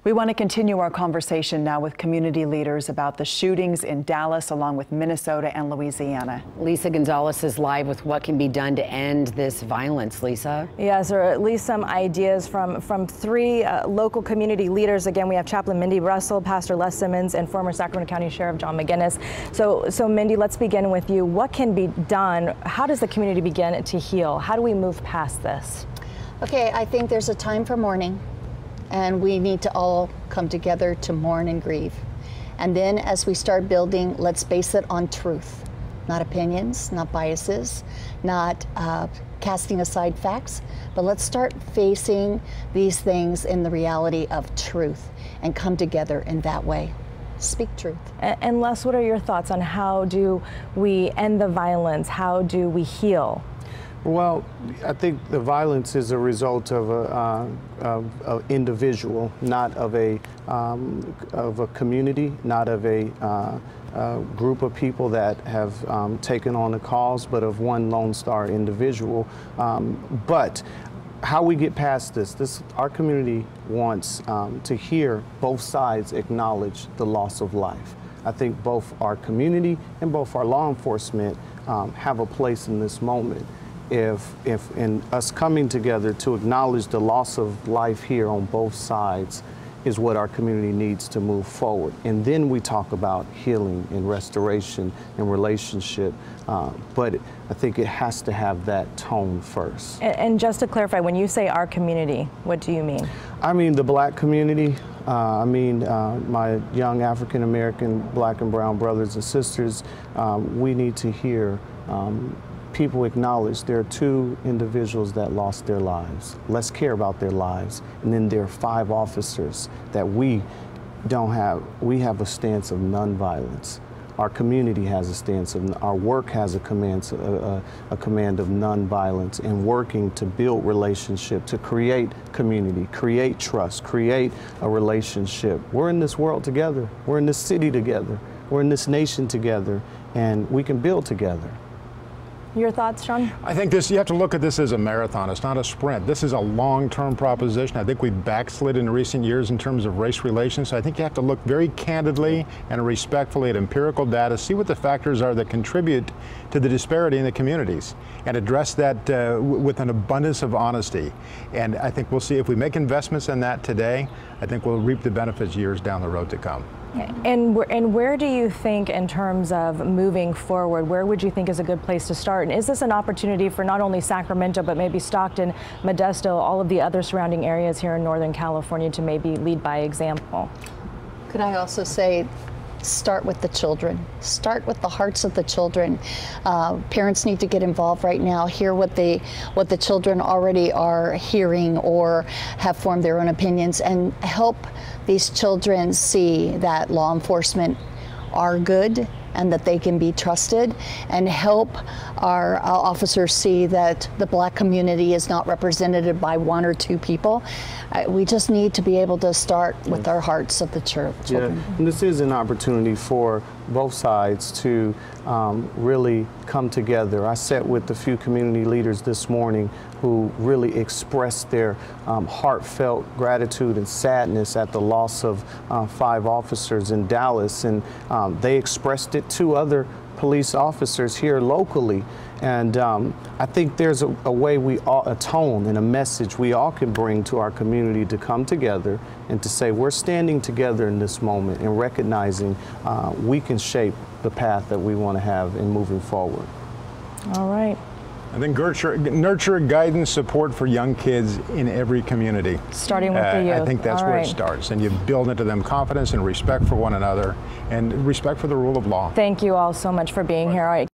We want to continue our conversation now with community leaders about the shootings in Dallas, along with Minnesota and Louisiana. Lisa Gonzalez is live with what can be done to end this violence. Lisa? Yes, or at least some ideas from three local community leaders. Again, we have Chaplain Mindy Russell, Pastor Les Simmons, and former Sacramento County Sheriff John McGinnis. So Mindy, let's begin with you. What can be done? How does the community begin to heal? How do we move past this? Okay, I think there's a time for mourning. And we need to all come together to mourn and grieve. And then as we start building, let's base it on truth, not opinions, not biases, not casting aside facts, but let's start facing these things in the reality of truth and come together in that way. Speak truth. And Les, what are your thoughts on how do we end the violence? How do we heal? Well, I think the violence is a result of an individual, not of a community, not of a group of people that have taken on a cause, but of one Lone Star individual. But how we get past this, our community wants to hear both sides acknowledge the loss of life. I think both our community and both our law enforcement have a place in this moment. If in us coming together to acknowledge the loss of life here on both sides is what our community needs to move forward. And then we talk about healing and restoration and relationship. But I think it has to have that tone first. And just to clarify, when you say our community, what do you mean? I mean the Black community. My young African American Black and brown brothers and sisters. We need to hear people acknowledge there are two individuals that lost their lives. Let's care about their lives. And then there are 5 officers that we have a stance of nonviolence. Our community has a stance of, our work has a command of nonviolence, and working to build relationship, to create community, create trust, create a relationship. We're in this world together. We're in this city together. We're in this nation together, and we can build together. Your thoughts, Sean? I think you have to look at this as a marathon. It's not a sprint. This is a long-term proposition. I think we've backslid in recent years in terms of race relations. So I think you have to look very candidly and respectfully at empirical data, see what the factors are that contribute to the disparity in the communities, and address that with an abundance of honesty. And I think we'll see if we make investments in that today, I think we'll reap the benefits years down the road to come. And where do you think, in terms of moving forward, where would you think is a good place to start? And is this an opportunity for not only Sacramento, but maybe Stockton, Modesto, all of the other surrounding areas here in Northern California to maybe lead by example? Could I also say, start with the children. Start with the hearts of the children. Parents need to get involved right now, hear what the children already are hearing or have formed their own opinions, and help these children see that law enforcement are good and that they can be trusted, and help our officers see that the Black community is not represented by 1 or 2 people. We just need to be able to start with our hearts of the children. Yeah, and this is an opportunity for both sides to really come together. I sat with a few community leaders this morning who really expressed their heartfelt gratitude and sadness at the loss of 5 officers in Dallas, and they expressed it to other police officers here locally. And I think there's a way a tone and a message we all can bring to our community to come together and to say we're standing together in this moment and recognizing we can shape the path that we want to have in moving forward. All right. I think nurture guidance, support for young kids in every community. Starting with the youth. I think that's where it starts. And you build into them confidence and respect for one another and respect for the rule of law. Thank you all so much for being here.